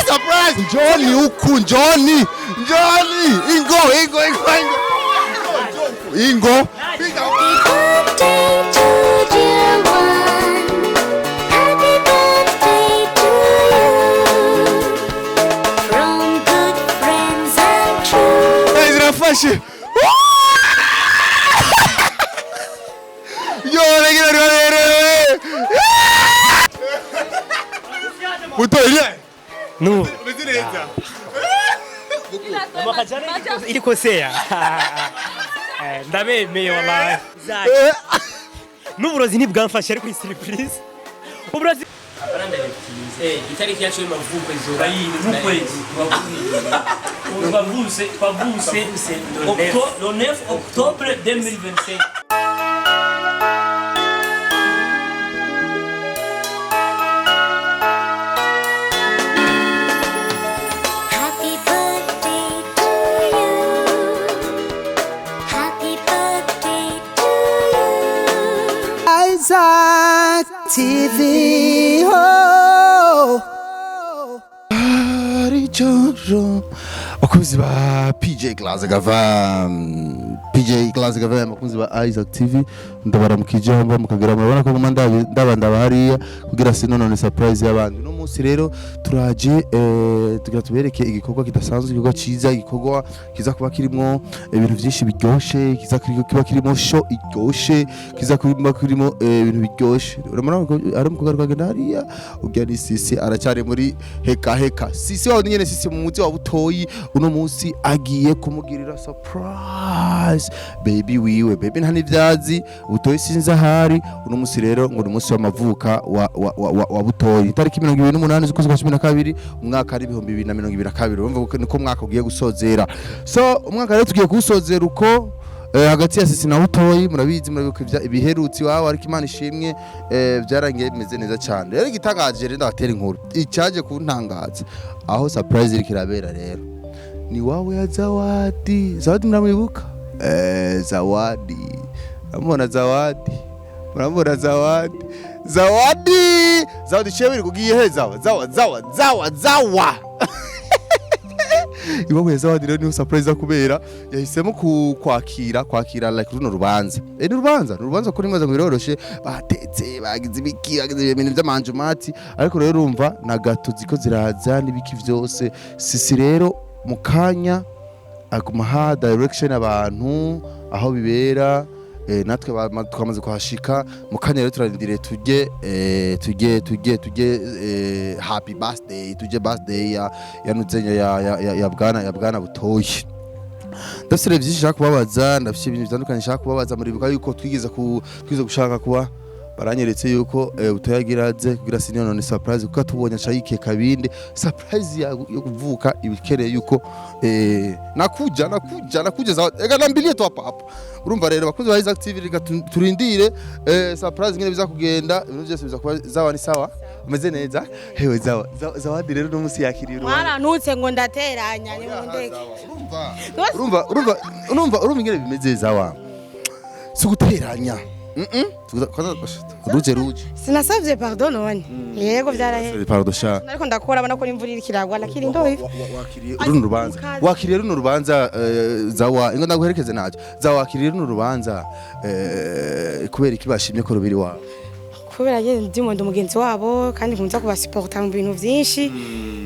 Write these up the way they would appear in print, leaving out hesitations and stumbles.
surprise. Njoni huku, njoni. Ingo. Piga. Irafashe. Yo, BUTOYI. No. Presidenta. Ilikosea. Ndabemeye wallahi. N'uburozi ntibwamfashe ariko iyi surprise. Uburozi itariki yacu y'amavuko izuba y'ukwezi twavuse le 9 octobre 2025. TV bakunzi ba PJ Class gava bakunzi ba Isaac TV ndabaramukije hamba mukagera murabona ko ndabanda bahariya kugira sinonone surprise y'abandi no munsi rero turaje tugira tubereke igikorwa kidasanzwe igikorwa ciza igikorwa kiza kuba kirimo ibintu byinshi biryoshe kiza kuba kirimo show iryoshe kiza kuba kirimo ibintu biryoshe urabona ko ari mu kugaruka genda hariya ubya ni CYCY aracyari muri heka CYCY wa nyene CYCY mu muzi wa BUTOYI uno munsi agiye kumugirira surprise baby wiwe baby nta nivyazi BUTOYI sinza ahari uno munsi rero ngo umunsi w'amavuka wa BUTOYI tariki 28 z'ukwezi kwa 12 umwaka ari 2022 urumva niko mwaka ugiye gusozera so umwaka rero tugiye kusozera uko hagati ya CYCY na BUTOYI murabizi murabibuka ibiherutsi wawe ariko Imana ishimwe byarangiye bimeze neza cyane rero igitangaje rero ndabatera inkuru icyaje kuntangaza aho surprise iri kirabera rero ni wawe ya zawadi mnamwibuka zawadi murabona zawadi chewe kugiye he zawa iwabo ya zawadi rero ni surprise kubera yahisemo kwakira like runo rubanza ni rubanza ko nimaze ngiroroshe batetse bagize ibintu by'amanjumati ariko rero urumva na gato ziko ziraza nibiki vyose CYCY rero mukanya akumaha direction abantu aho bibera natwe twamaze kuhashika mukanya rero turarindire tujye happy birthday birthday ya nuzenya ya bwana BUTOYI ndasire byinshi shaka kubabaza ndafite ibintu bitandukanye shaka kubabaza muribuka yuko twigize gushaka kuba baranyeretse yuko BUTOYI agiraze kugira sinone surprise kuko tubonye ashayike kabinde surprise yo kuvuka ibikereye yuko nakuja ega nambiliye to papa urumva rero bakunze ba Isaac TV turindire surprise ngene biza kugenda ibintu byose biza kuba zawa ni sawa umeze neza hewe zawadi rero no musi yakiriye mwana ntutse ngo ndateranya ni mundeke urumva ingene bimeze zawa suguteranya ruje sinasavye pardon none yego vyarahera pardon sha ariko ndakora abana ko imvura irikiragwa lakiri ndo ivi wakiriye runo rubanza zawa ingo ndaguherekeze naje zawa wakiriye runo rubanza kubera ikibashimye ko rubiri wawe kubera ndi umugenzi wabo kandi nkunza kubasupporta mu bintu byinshi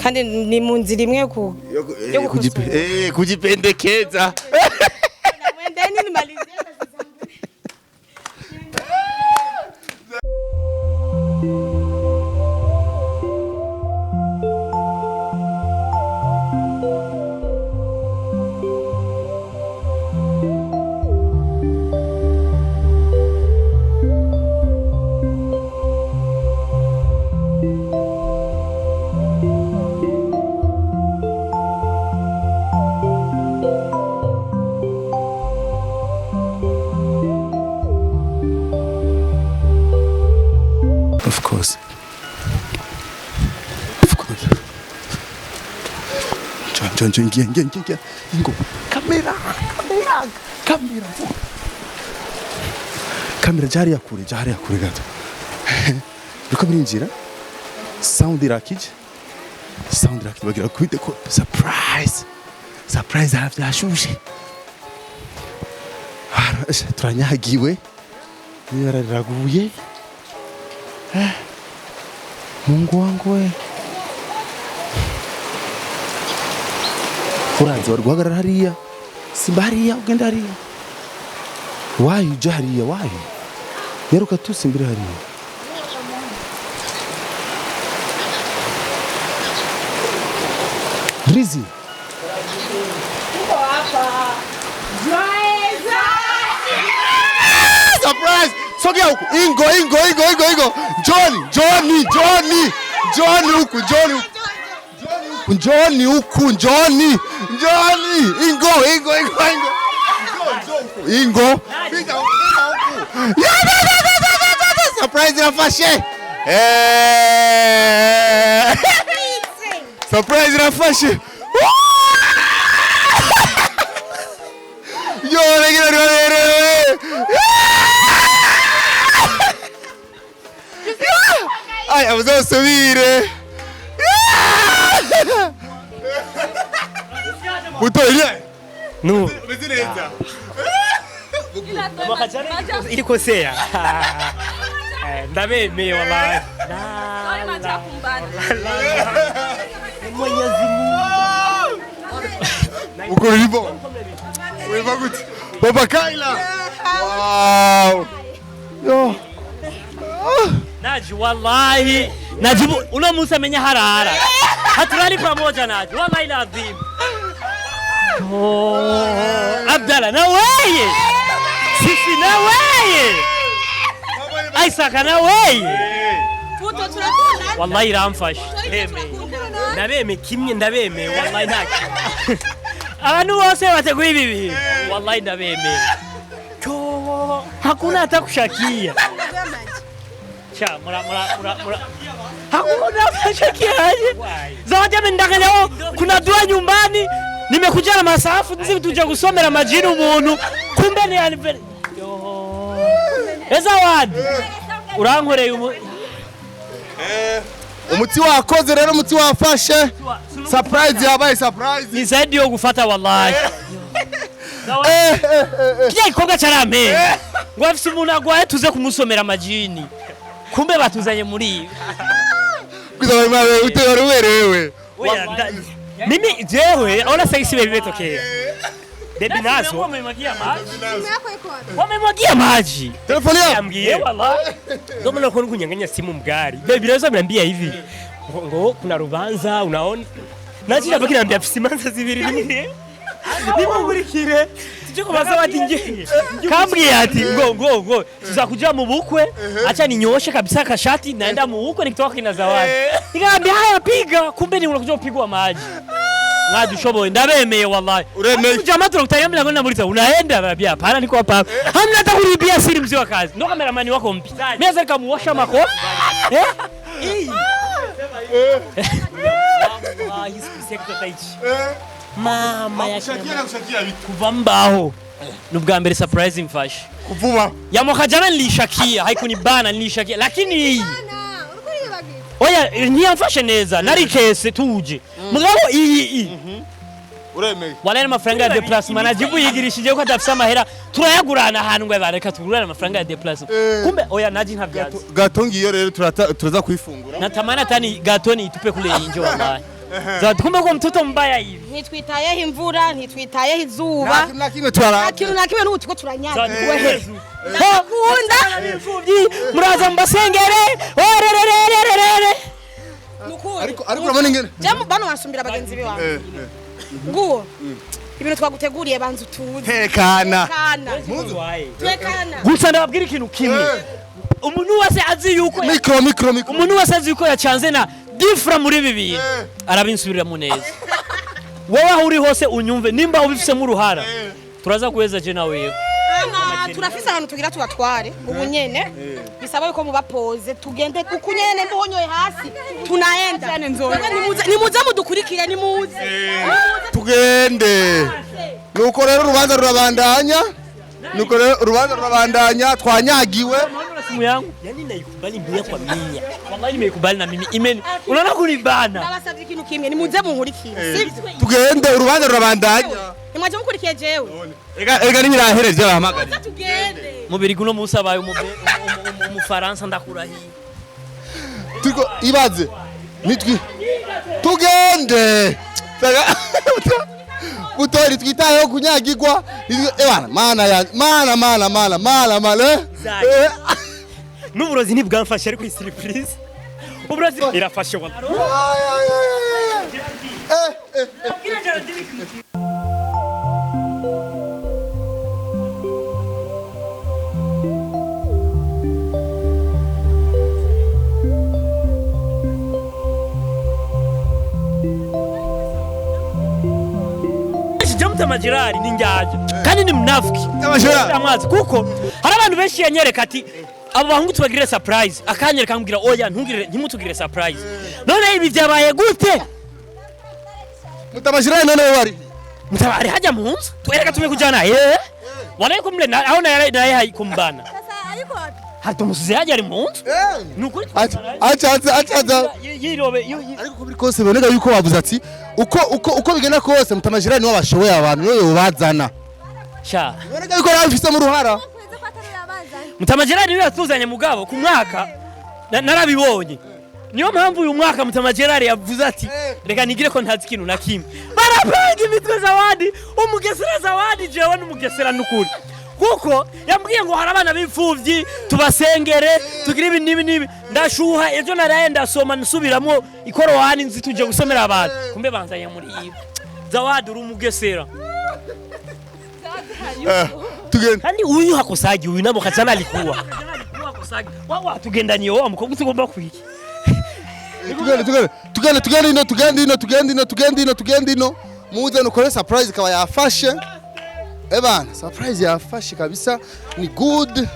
kandi ni mu nzira imwe kujipendekeza Of course. John, Ingo. Kamera. Kamera jari yakure gato. Biko birinjira. Sound irakije. sound like bagira kwite ko surprise byashushe turanyagiwe ibara riraguye Mungu wangu we urazi wari guhagarara hariya simba hariya ugenda hariya wayo uja hariya wayo nyaruka tusimbire hariya Drizi surprise sogea huku ingo Johnny huku ingo surprise irafashe surprise irafashe yo ay abazosubire BUTOYI no ilikosea ndabemeye wallahi Mwenyezi Mungu uko libo wewe gut baba Kaila wow yo Naji wallahi najibu uno Musa menya harara haturali pamoja Naji wallahi lazim Abdalla na wewe sisi na wewe Aisaka na wewe wallahi ramfash ndabeme kimye ndabeme wallahi ntaki abantu bose bateguye ibi wallahi ndabeme hakuna hata kushakia cha mura hakuna kushakia aje zawadi amendaka leo kuna dua nyumbani nimekuja na masafu nzi tuje kusomera majini umuntu kumbe ni anniversary zawadi urankoreye umuti wakoze rero umuti wafashe surprise yabaye surprise ni zaidi yo gufata wallahi kile gikorwa cyarame ngo afise umuntu agwaye tuze kumusomera majini kumbe batuzanye muri ibi kwiza mawe utewerewe mimi jewe ona CYCY bimetokea Baby nazo wamemwagia maji telefoni yambie wallahi ndio maana uko kunyang'anya simu mgari baby naweza mniambia hivi ngo kuna rubanza unaona naje baki naambia simanza zibiri nimugurikire tuje kubaza bati nje kambwiye ati ngo tuzakuja mu bukwe acha ninyoshe kabisa kashati naenda mu bukwe nikitoka kina zawadi nikamwambia haya piga kumbe ni unakuja kupigwa maji ngadi shobo ndabemeye wallahi uremeye jamaa tunakutayamla ngona namuliza unaenda babia hapana niko hapa hamna hata kulipia siri mzee wa kazi ndo kameramani wako mpi mimi sasa nikamuosha makofi wallahi sisekto taichi mama yake kuva mbaho nubwa mbere surprise mfash kuvuba yamoka jana nilishakia haikunibana nilishakia lakini hii oya ntiyamfashe neza nari kese tuje mugabo iyi uremeye wala amafaranga ya déplacement najibu yigirishije ko adafisa amahera turayagurana ahantu ngo bareka tugurana amafaranga ya déplacement kumbe oya naji ntabyazi gatongiyo rero turaza kwifungura natamana tani gatoni itupe kule inje wallahi kumbe ko mtoto mbaya hivi ntitwitayeho imvura ntitwitayeho izuba na kimwe twara kintu na kimwe n'utuko turanyaga bakunda muraza mbasengere orererererere ariko urabona ingene jamu bano basumbira bagenzi biwawe nguwo ibintu twaguteguriye banzu tuzi tekana gusa ndababwira ikintu kimwe umuntu wese azi yuko mikro umuntu wese azi yuko yacanze na difra muri bibi arabinsubirira mu neza wowe uri hose unyumve nimba ubifise mu ruhara turaza kuweza je nawe turafise ahantu tugira tubatware ubu nyene bisaba yuko mubapoze tugende ukunyene mbonyoye hasi tunaenda nimuze mudukurikire nimuze tugende nuko rero urubanza rurabandanya twanyagiwe simu yangu. Yani naikubali mia kwa mia. Wallahi nimeikubali na mimi. Imeni. Unaona kunibana. Nabasavye ikintu kimwe ni muze munkurikire. Sivyo? Tugende urubanza rurabandanya. Nimwaje mukurikiye jewe. Ega nibirahereje bahamagara. Tugende. Mubiri guno musabaye umufaransa ndakurahiye. Tuko ibaze. Nitwi. Tugende. Butoyi twitayeho kunyagirwa. Bana mana. N'uburozi ntibwamfashe ariko surprise. Uburozi irafashe wa. Majirari ninjaje kandi ni mnafiki amazi kuko hari abantu benshi yanyereka ati abo bahungu tubagirire surprise akanyereka ambwira oya ntungirire ntimutugirire surprise none ibi byabaye gute mutamajirari none wari mutabari hajya mu nzu twereka tume kujana wanaye kumle aho naye hayikumbana sasa ariko hato musuze hajya ari mu nzu nukuri acha yirobe ariko kubiri kose boneka yuko wavuze ati uko bigenda kose mutamajirani niwe bashoboye abantu niwe bazana sha boneka yuko nabifise mu ruhara mutamajirani niwe yatuzanye mugabo ku mwaka narabibonye niyo mpamvu uyu mwaka mutamajirani yavuze ati reka nigire ko ntazi kintu na kimwe barapanga imitwe zawadi umugesera zawadi jewe n'umugesera n'ukuri kuko yambwiye ngo hari abana b'imfuvyi tubasengere tugire ibi nibi ndashuha ejo naraye ndasoma nsubiramo ikorowani nzi tuje gusomera abantu kumbe banzanya muri ibi zawadi uri umugesera kandi uyu hakosaji uyu nabo kazana alikuwa wawa tugendanye wa mukobwa tugomba kwiki tugende ino muze nukore surprise kaba yafashe bana surprise yafashe kabisa ni good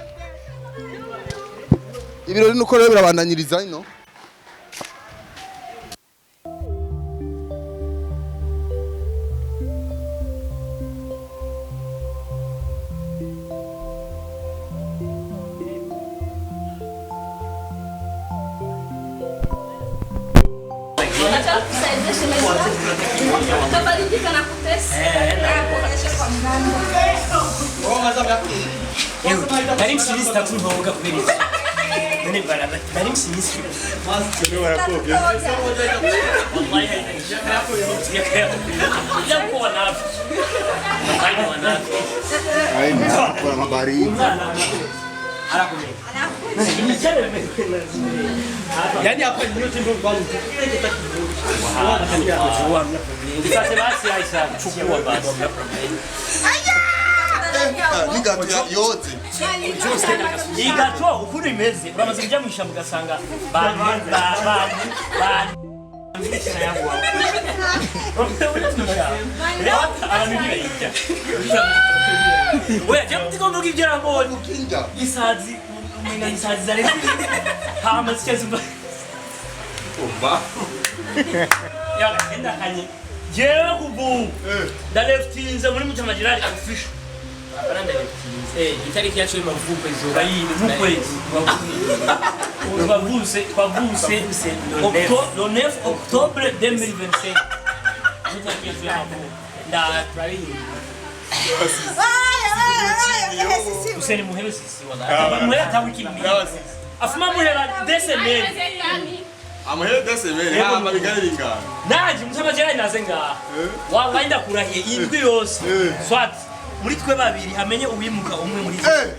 ibirori nuko rero birabandanyiriza ino Darim sinisi takun hoga kweli. Nene bara darim sinisi. Nene bara ko ya. Wallahi ya. Ya ko wana. Ai kwa mabari. Ala ko. Yani hapa ni yote ndio kwa mtu. Sasa basi Aisha chukua basi. Nigato yote. Nigato ukuri imeze. Uramaze kujya mu ishyamba ugasanga ba Mwisha yangu hapo. Wewe je mtiko mvuga ibyo ngo ukinja. Isazi umenga isazi zare. Hama sikazimba. Omba. Ya enda kanye. Jewe kubu. Da leftinze muri mutamajirari official. Baranda leftinze. Itariki yacu y'amavuko izuba yindi mu kwezi. Twavuse le 9 octobre 2025. Useni muhebe sisi wala. Muhebe ta wiki mbili. Afuma muhebe desemeni. Amuhebe desemeni. Hama bigaringa. Naje mutamajirani nazenga. Waenda kurahiye indwi yose. Swat. Muri twe babiri amenye uwimuka umwe muri twe.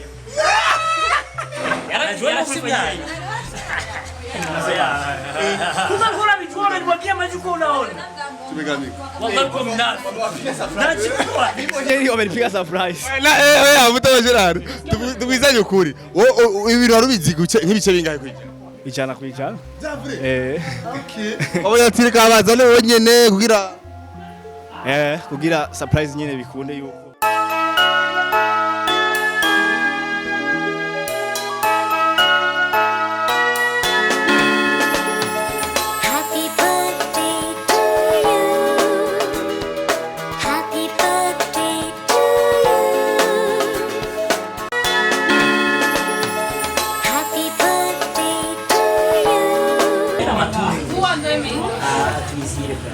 Yarajwe simyanya. Kuma kula bichora niwakia majuko unaona. Tumeganika. Wako mnafi. Nachukua. Niyo wamenipiga surprise. mutamajirani tubizanye ukuri ibintu warubizi guce nk'ibice bingahe kwijana Ijana kwijana. Okay. Abo yatirika abazane wonyene kugira surprise nyene bikunde yuko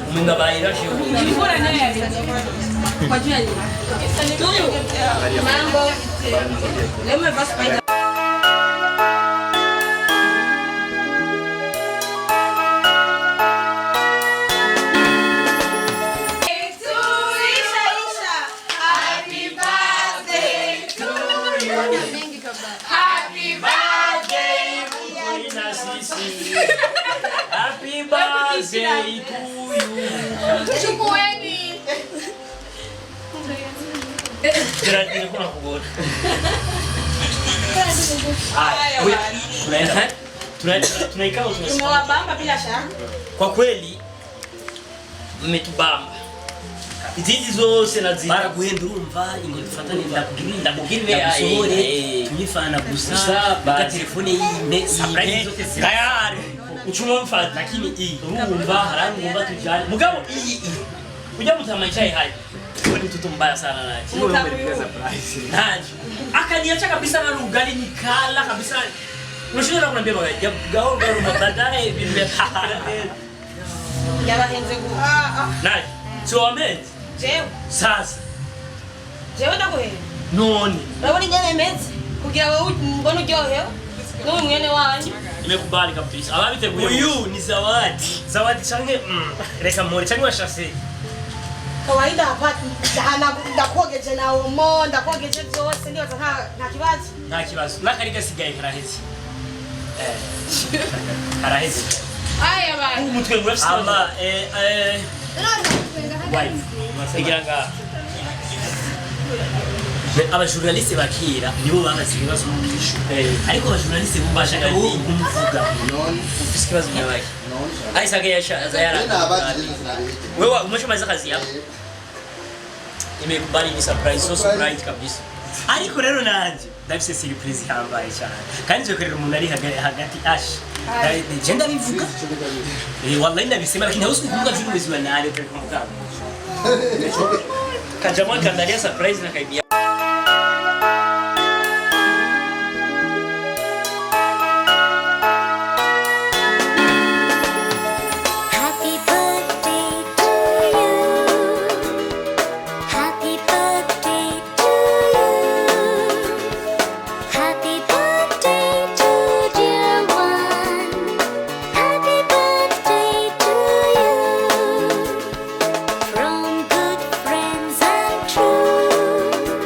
Umenga bayirashe. Mambo. Leo umevaa spider. Happy birthday to you. Chukueni. Geraldine kuna kuona. Tunaikaa Tumewabamba bila shaka. kwa kweli mmetubamba. Izindi zose nazindi baraguhenda urumva ingofata ndakugirira asohore tumifana gusa baka telefone yine surprise zote tayari uchuma mfata lakini hii urumva harangomba tujane mugabo iyi kuja mutamaisha hai ni mtoto mbaya sana naje naje akaniacha kabisa na ugali nikala kabisa unashindwa kunambia baba gao baadaye vile Yabahenze gu. naje so amen Jewe. sasa Jewe ndaguhere. none Urabona ingene meze kugira wewe mbona uryohewe n'uyu mwene wanyu. nimekubali kabisa ababiteguye uyu ni zawadi change reka mori change washase Kawaida hapa ndakogeje na omo ndakogeje byose ndiyo nta kibazo. nta kibazo nakariga sigaye karaheze karaheze Aya bana. umutwe urafise ama igiranga abajournaliste bakira nibo bamaze ibibazo mu kisho ariko abajournaliste bubashaga kumuvuga ufise ikibazo nyabaye aisage yasha zayara wewe umeshamaliza kazi yako imekubali ni surprise so surprise kabisa ariko rero nanje ndafise surprise hambaye cyane kandi nje kurira umuntu ari hagati ash genda bivuga wallahi ndabisema lakini hausi kuvuga zuri mwezi wa 8 kwa mugabo kajamwa kandalia surprise na kaibia From good friends and true.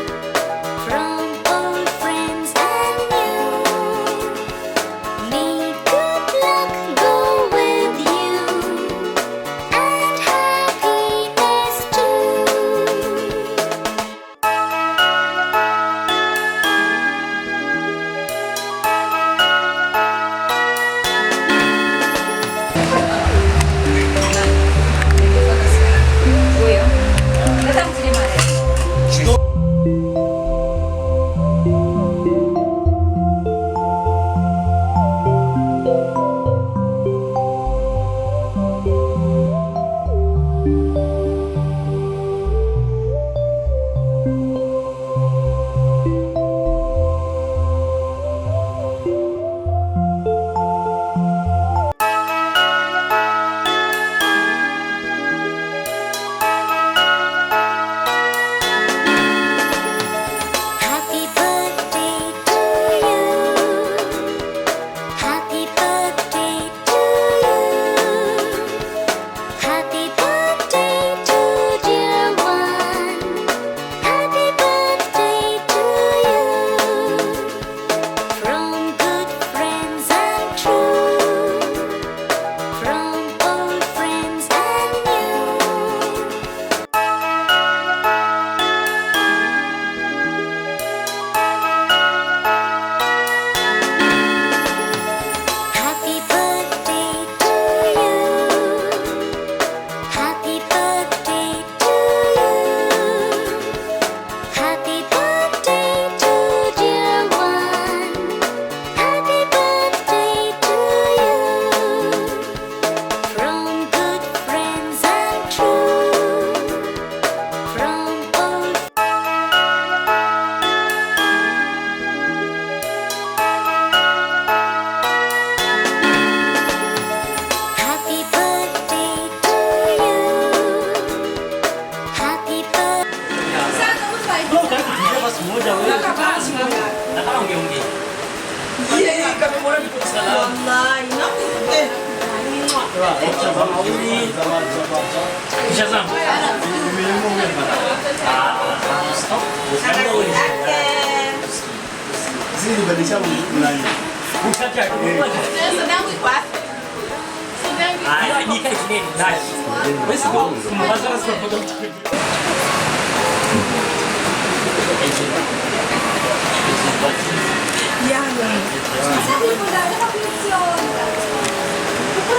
Shazam.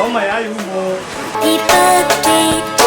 Oh my God, Happy birthday